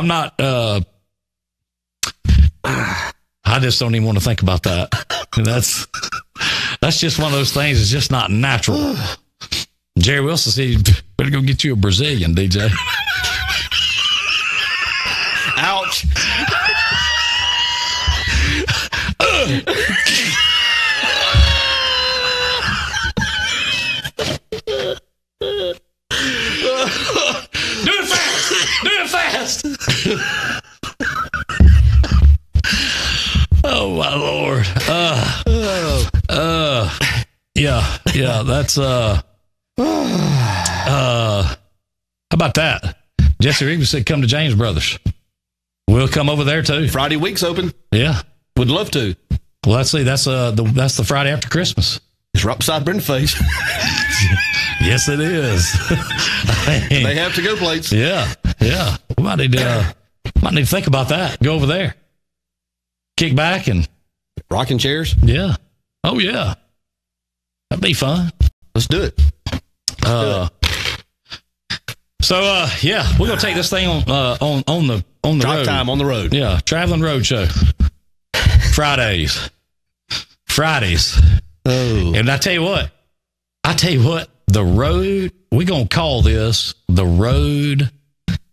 not, I just don't even want to think about that. That's just one of those things. It's just not natural. Jerry Wilson said, "You better go get you a Brazilian, DJ." Ouch. Do it fast. Do it fast. Oh my Lord. Yeah. That's how about that? Jesse Rigby said, "Come to James Brothers." We'll come over there too. Friday week's open. Yeah, Would love to. well, let's see. That's the Friday after Christmas. It's right beside Brenda's face. Yes, it is. They have to go plates. Yeah. We might need to think about that. Go over there, kick back, and Rocking chairs. yeah. Oh yeah, that'd be fun. Let's do it. So yeah, we're gonna take this thing on the Drive road. time on the road. Yeah, traveling road show. Fridays. Oh. And I tell you what, the road, we're going to call this the road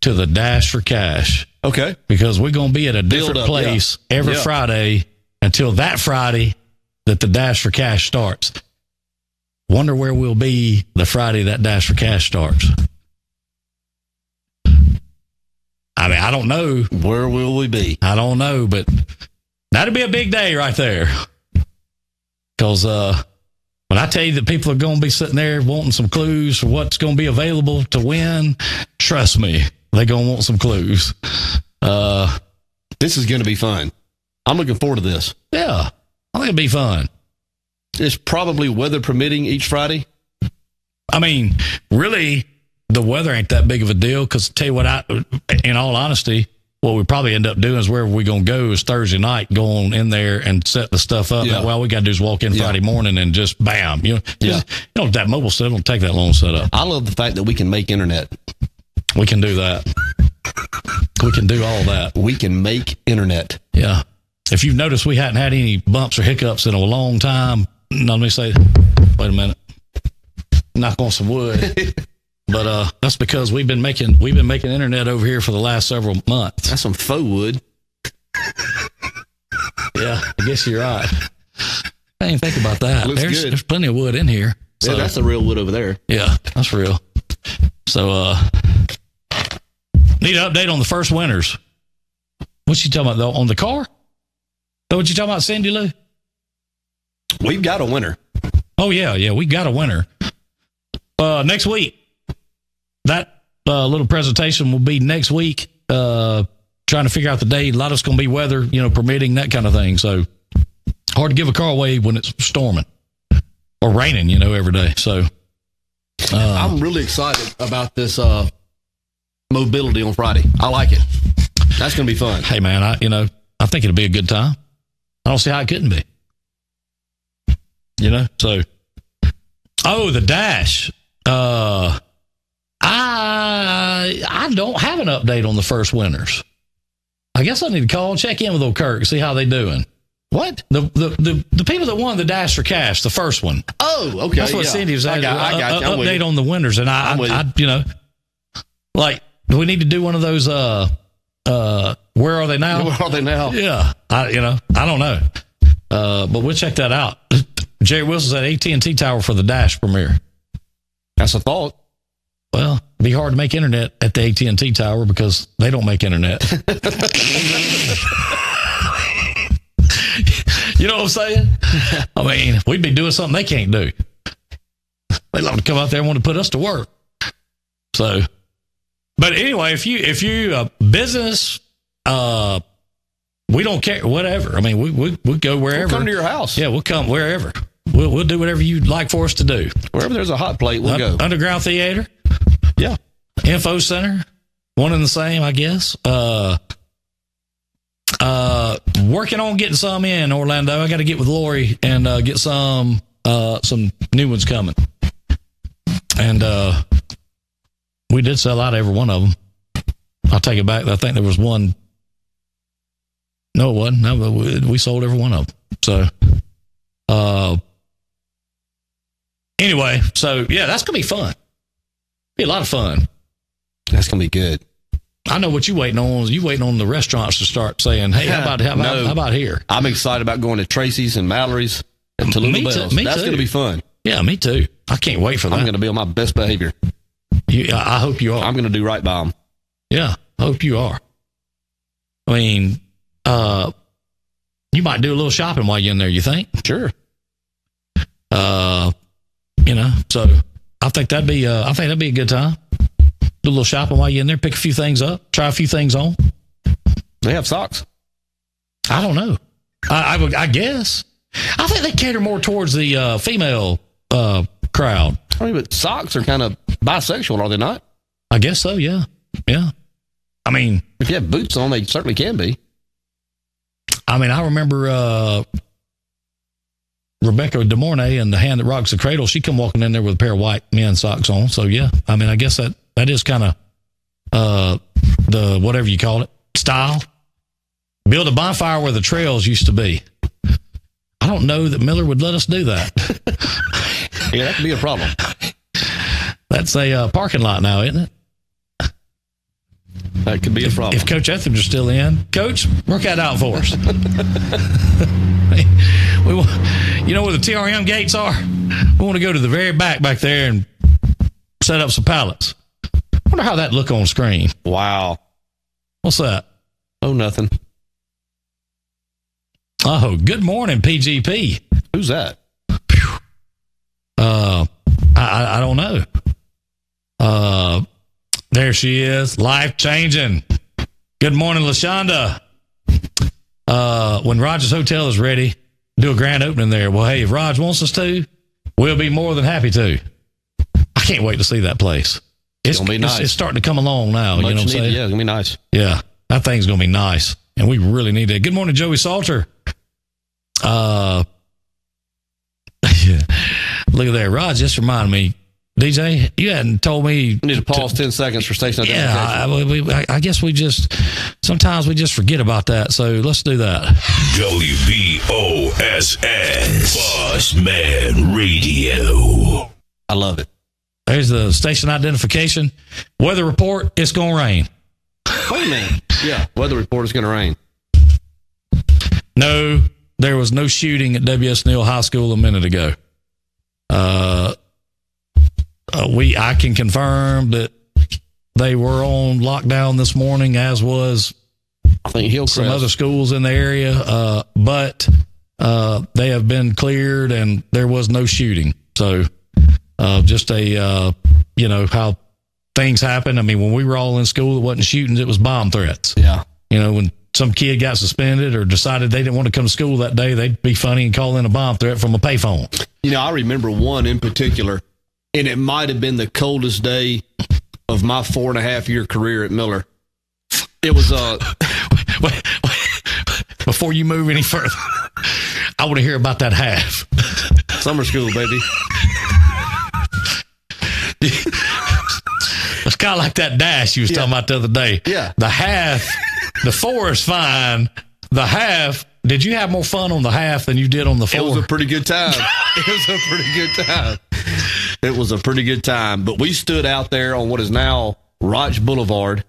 to the Dash for Cash, Okay. because we're going to be at a different up, place yeah. every Yeah. Friday until that Friday that the Dash for Cash starts. Wonder where we'll be the Friday that Dash for Cash starts. I mean, I don't know. Where will we be? I don't know, but that'd be a big day right there. Because when I tell you that people are going to be sitting there wanting some clues for what's going to be available to win, trust me, they're going to want some clues. This is going to be fun. I'm looking forward to this. Yeah, I think it'll be fun. It's probably weather permitting each Friday. I mean, really, the weather ain't that big of a deal because, tell you what, in all honesty, what we probably end up doing is wherever we're going to go is Thursday night, go on in there and set the stuff up. Yeah. Well, we got to do is walk in Friday morning and just bam. That mobile stuff don't take that long to set up. I love the fact that we can make internet. We can do that. We can do all that. We can make internet. Yeah. If you've noticed, we hadn't had any bumps or hiccups in a long time. Now, let me say, wait a minute. Knock on some wood. But that's because we've been making internet over here for the last several months. That's some faux wood. Yeah, I guess you're right. I didn't think about that. Looks good. There's plenty of wood in here. So, Yeah, that's the real wood over there. yeah, that's real. So need an update on the first winners. What you talking about though? On the car? That what you talking about, Cindy Lou? We've got a winner. Oh yeah, we got a winner. Next week. That little presentation will be next week. Trying to figure out the day. A lot of it's going to be weather, permitting, that kind of thing. So hard to give a car away when it's storming or raining, every day. So I'm really excited about this mobility on Friday. I like it. That's going to be fun. hey man, I think it'll be a good time. I don't see how it couldn't be. So the Dash. I don't have an update on the first winners. I guess I need to call and check in with old Kirk and see how they doing. What? The people that won the Dash for Cash, the first one. Oh, okay. That's what yeah. Cindy was saying. I got you. I'm with Update you. on the winners, and I'm with I do we need to do one of those? Where are they now? Where are they now? Yeah, I don't know, but we'll check that out. Jerry Wilson's at AT&T Tower for the Dash premiere. That's a thought. Well, it'd be hard to make internet at the AT&T Tower because they don't make internet. You know what I'm saying? I mean, we'd be doing something they can't do. They love to come out there and want to put us to work. So, but anyway, if you business, we don't care, whatever. I mean, we go wherever. We'll come to your house. Yeah, we'll come wherever. We'll do whatever you'd like for us to do. Wherever there's a hot plate, we'll go. Underground Theater. Yeah. Info Center. One and the same, I guess. Working on getting some in Orlando. I got to get with Lori and get some new ones coming. And we did sell out every one of them. I'll take it back. I think there was one. No, it wasn't. No, we sold every one of them. So, anyway, so yeah, that's gonna be fun. Be a lot of fun. That's gonna be good. I know what you waiting on. You waiting on the restaurants to start saying, "Hey, how about here?" I'm excited about going to Tracy's and Mallory's and Tallulah Bells. That's going to be fun. Yeah, me too. I can't wait for that. I'm going to be on my best behavior. I hope you are. I'm going to do right by them. Yeah, I hope you are. I mean, you might do a little shopping while you're in there. You think? Sure. So I think that'd be a good time. Do a little shopping while you're in there, pick a few things up, try a few things on. They have socks. I don't know. I guess. I think they cater more towards the female crowd. I mean, but socks are kind of bisexual, are they not? I guess so, yeah. Yeah. I mean, if you have boots on, they certainly can be. I mean, I remember Rebecca De Mornay and the Hand That Rocks the Cradle. She come walking in there with a pair of white men's socks on. So, yeah. I mean, I guess that is kind of the whatever you call it, style. Build a bonfire where the trails used to be. I don't know that Miller would let us do that. Yeah, that could be a problem. That's a parking lot now, isn't it? That could be a problem. If Coach Etheridge is still in, Coach, work that out for us. You know where the TRM gates are? We want to go to the very back there and set up some pallets. I wonder how that look on screen. Wow. What's that? Oh, nothing. Oh, good morning, PGP. Who's that? I don't know. There she is, life changing. Good morning, LaShonda. When Rogers Hotel is ready, do a grand opening there. Well, hey, if Raj wants us to, we'll be more than happy to. I can't wait to see that place. It's gonna be nice. It's starting to come along now. Much you know what I'm saying? Yeah, it's gonna be nice. Yeah, that thing's gonna be nice, and we really need it. Good morning, Joey Salter. Look at that, Raj. Just reminded me, DJ, you hadn't told me. We need to pause 10 seconds for station identification. Yeah, I guess sometimes we just forget about that. So let's do that. WBOSS Bossman Radio. I love it. There's the station identification. Weather report, it's going to rain. Wait a minute. Yeah, weather report is going to rain. No, there was no shooting at W.S. Neal High School a minute ago. I can confirm that they were on lockdown this morning, as was I think Hillcrest. Some other schools in the area, but they have been cleared and there was no shooting. So just how things happen. I mean, when we were all in school, it wasn't shootings, it was bomb threats. Yeah. When some kid got suspended or decided they didn't want to come to school that day, they'd be funny and call in a bomb threat from a payphone. I remember one in particular, and it might have been the coldest day of my 4.5-year career at Miller. It was wait. Before you move any further, I want to hear about that half. Summer school, baby. It's kind of like that dash you was talking about the other day. Yeah. The half, the 4 is fine. The half, did you have more fun on the half than you did on the 4? It was a pretty good time. It was a pretty good time. But we stood out there on what is now Roch Boulevard,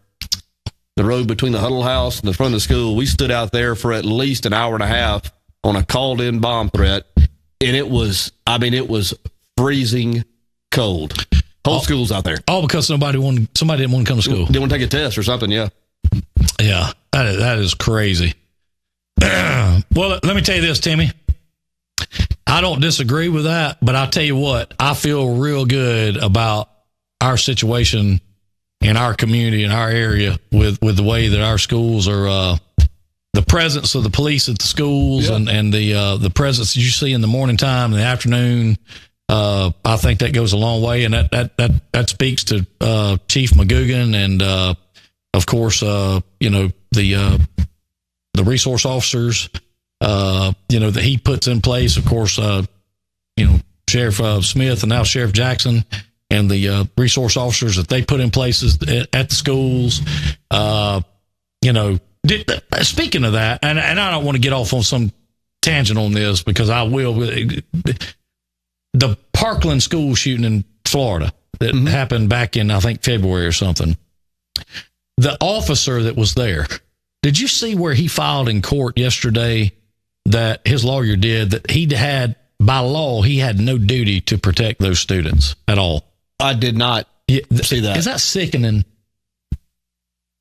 the road between the Huddle House and the front of the school. We stood out there for at least an hour and a half on a called-in bomb threat. And it was freezing cold. Whole school's out there. All because somebody didn't want to come to school. Didn't want to take a test or something, yeah. Yeah, that is crazy. Well, let me tell you this, Timmy. I don't disagree with that, but I'll tell you what, I feel real good about our situation in our community, in our area, with the way that our schools are, the presence of the police at the schools, and the presence that you see in the morning time and the afternoon. I think that goes a long way, and that speaks to Chief McGugan and of course the resource officers that he puts in place. Of course, Sheriff Smith and now Sheriff Jackson and the resource officers that they put in places at the schools. Speaking of that, and I don't want to get off on some tangent on this because I will. The Parkland school shooting in Florida that happened back in, I think, February or something. The officer that was there, did you see where he filed in court yesterday that his lawyer did, that he had, by law, he had no duty to protect those students at all? I did not see that. Is that sickening?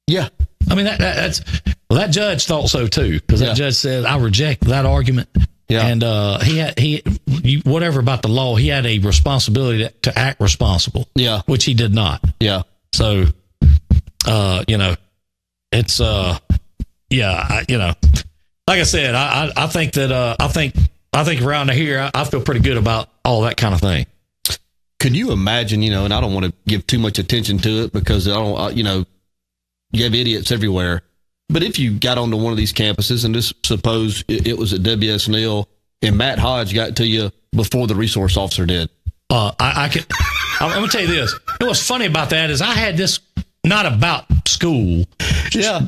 Yeah. I mean, that judge thought so too, because that judge said, I reject that argument. Yeah. And whatever about the law, he had a responsibility to act responsible. Yeah. Which he did not. Yeah. So, it's like I said, I think that I think around here I feel pretty good about all that kind of thing. Could you imagine, and I don't want to give too much attention to it because I don't, you have idiots everywhere. But if you got onto one of these campuses and just suppose it was at WS Neal and Matt Hodge got to you before the resource officer did. I'm going to tell you this. What's funny about that is I had this, not about school,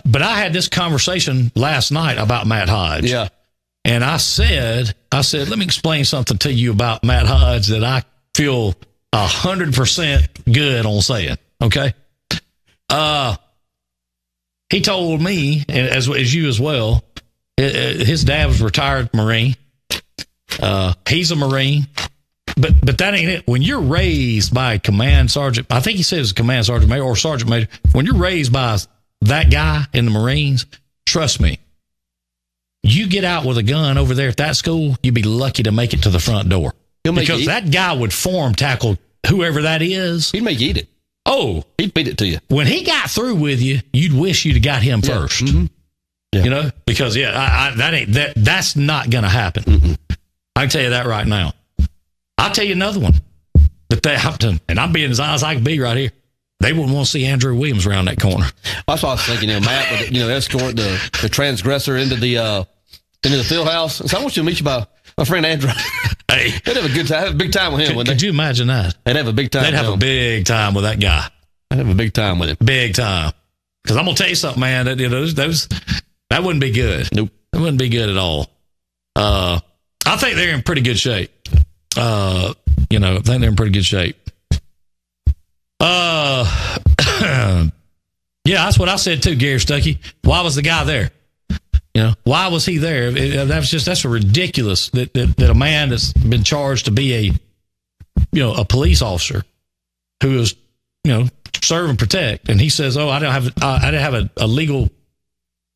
but I had this conversation last night about Matt Hodge. Yeah. And I said, let me explain something to you about Matt Hodge that I feel 100% good on saying. Okay. He told me, as you as well, his dad was a retired Marine. He's a Marine, but that ain't it. When you're raised by a command sergeant, I think he says command sergeant major or sergeant major. When you're raised by that guy in the Marines, trust me, you get out with a gun over there at that school, you'd be lucky to make it to the front door. Because that guy would form tackle whoever that is. He'd make you eat it. Oh, he'd beat it to you. When he got through with you, you'd wish you'd have got him first. Mm-hmm. Yeah. Because that's not going to happen. Mm-mm. I can tell you that right now. I'll tell you another one that they have to, and I'm being as honest as I can be right here. They wouldn't want to see Andrew Williams around that corner. That's what I was thinking. Matt would, escort the transgressor into the field house. So I want you to meet my friend Andrew. Hey, they'd have a good time. Have a big time with him. Could you imagine that? They'd have a big time. They'd have a big time with that guy. They'd have a big time with him. Big time. Because I'm gonna tell you something, man. That that wouldn't be good. Nope. That wouldn't be good at all. I think they're in pretty good shape. I think they're in pretty good shape. Yeah, that's what I said too, Gary Stuckey. Why was the guy there? Why was he there? That's a ridiculous that a man that's been charged to be a police officer who is, serve and protect, and he says, "Oh, I didn't have a legal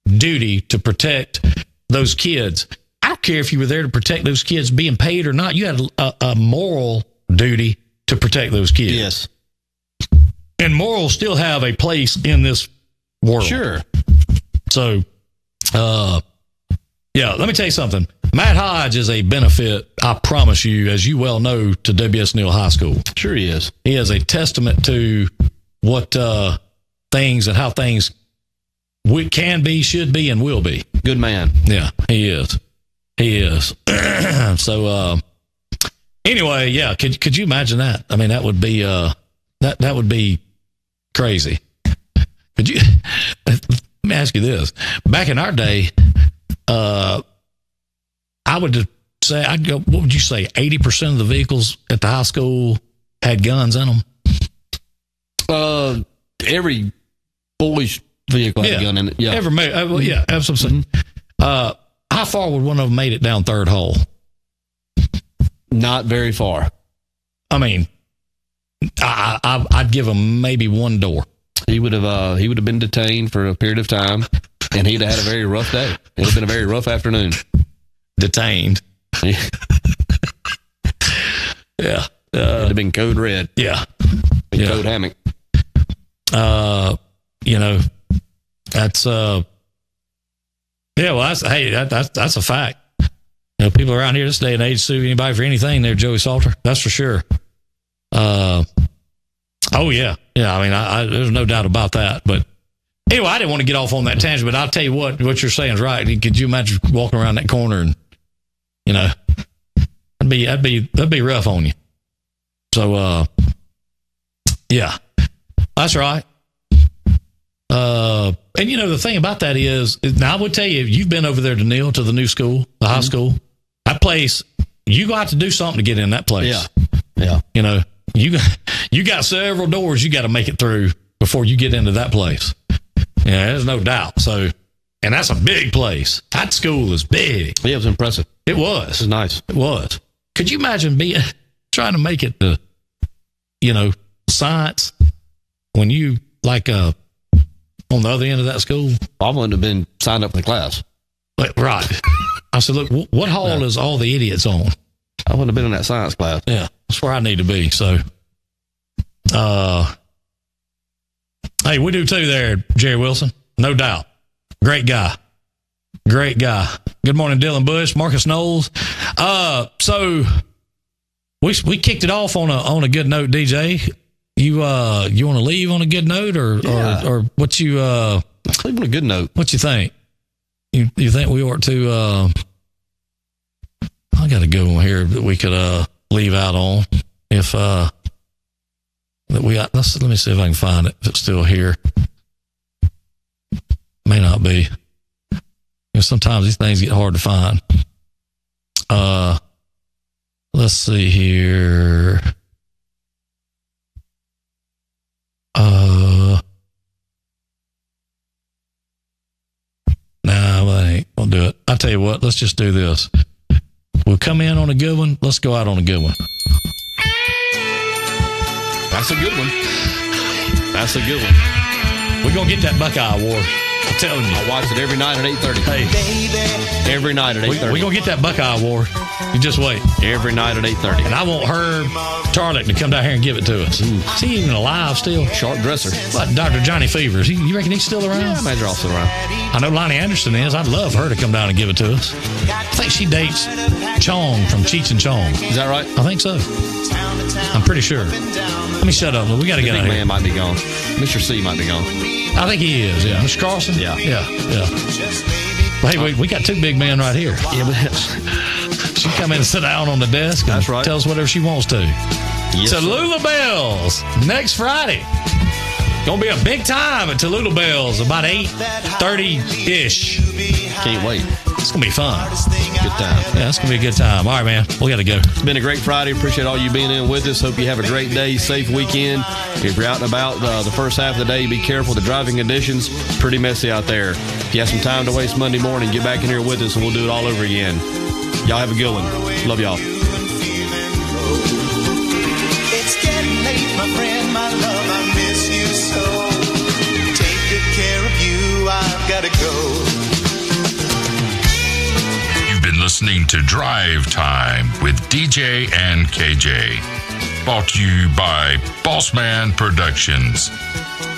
duty to protect those kids." I don't care if you were there to protect those kids being paid or not. You had a moral duty to protect those kids. Yes. And morals still have a place in this world. Sure. So, let me tell you something. Matt Hodge is a benefit, I promise you, as you well know, to W.S. Neal High School. Sure he is. He is a testament to what things and how things can be, should be, and will be. Good man. Yeah, he is. He is. So, anyway, yeah, could you imagine that? I mean, that would be that would be crazy. Could you? Let me ask you this: back in our day, I would say what would you say? 80% of the vehicles at the high school had guns in them. Every boy's vehicle had a gun in it. Yeah, that's what I'm saying. How far would one of them made it down third hole? Not very far. I mean, I'd give him maybe one door. He would have been detained for a period of time, and he'd have had a very rough day. It would have been a very rough afternoon. Detained. Yeah. It'd have been code red. Yeah. Code hammock. That's that's a fact. People around here this day and age sue anybody for anything. They're Joey Salter. That's for sure. Oh yeah. Yeah. I mean, there's no doubt about that. But anyway, I didn't want to get off on that tangent, but I'll tell you what you're saying is right. Could you imagine walking around that corner and, that'd be rough on you. So, yeah, that's right. And the thing about that is, now I would tell you, you've been over there to Neal, to the new school, the high school, that place, you got to do something to get in that place. Yeah. You got several doors you got to make it through before you get into that place. Yeah, there's no doubt. So, and that's a big place. That school is big. Yeah, it was impressive. It was. It was nice. It was. Could you imagine trying to make it to, science when you on the other end of that school? I wouldn't have been signed up for the class. Right. I said, look, what hall is all the idiots on? I wouldn't have been in that science class. Yeah, that's where I need to be. So, hey, we do too there, Jerry Wilson. No doubt. Great guy. Great guy. Good morning, Dylan Bush, Marcus Knowles. So we kicked it off on a good note, DJ. You want to leave on a good note or what you leave on a good note. What you think? You think we ought to I got a good one here that we could leave out on if that we got. Let me see if I can find it if it's still here. May not be. Sometimes these things get hard to find. Let's see here. Nah, that ain't gonna do it. I'll tell you what, let's just do this. We'll come in on a good one. Let's go out on a good one. That's a good one. That's a good one. We're gonna get that Buckeye Award. I'm telling you. I watch it every night at 8:30. Hey. Every night at 8:30. We're going to get that Buckeye Award. You just wait. Every night at 8:30. And I want Herb Tarlick to come down here and give it to us. Is he even alive still? Sharp dresser. What, Dr. Johnny Fevers? You reckon he's still around? Yeah, I imagine they're all still around. I know Lonnie Anderson is. I'd love her to come down and give it to us. I think she dates Chong from Cheech and Chong. Is that right? I think so. I'm pretty sure. Let me shut up. We got to get out of here. Man might be gone. Mr. C might be gone. I think he is, yeah. Mr. Carlson? Yeah. But hey, we got two big men right here. Yeah, but she come in and sit down on the desk and tell us whatever she wants to. Yes, Tallulah Bells next Friday. Gonna be a big time at Tallulah Bells, about 8:30-ish. Can't wait. It's gonna be fun. Good time. Yeah, it's gonna be a good time. All right, man. We gotta go. It's been a great Friday. Appreciate all you being in with us. Hope you have a great day, safe weekend. If you're out and about the first half of the day, be careful. The driving conditions, pretty messy out there. If you have some time to waste Monday morning, get back in here with us and we'll do it all over again. Y'all have a good one. Love y'all. It's getting late, my friend, my love, I miss you so. Take good care of you, I've gotta go. You've been listening to Drive Time with DJ and KJ. Brought to you by Bossman Productions.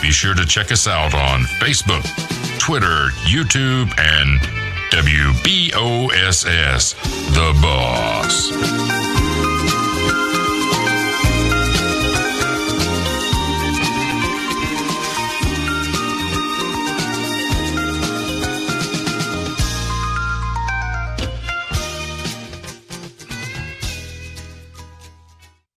Be sure to check us out on Facebook, Twitter, YouTube, and WBOSS, The Boss.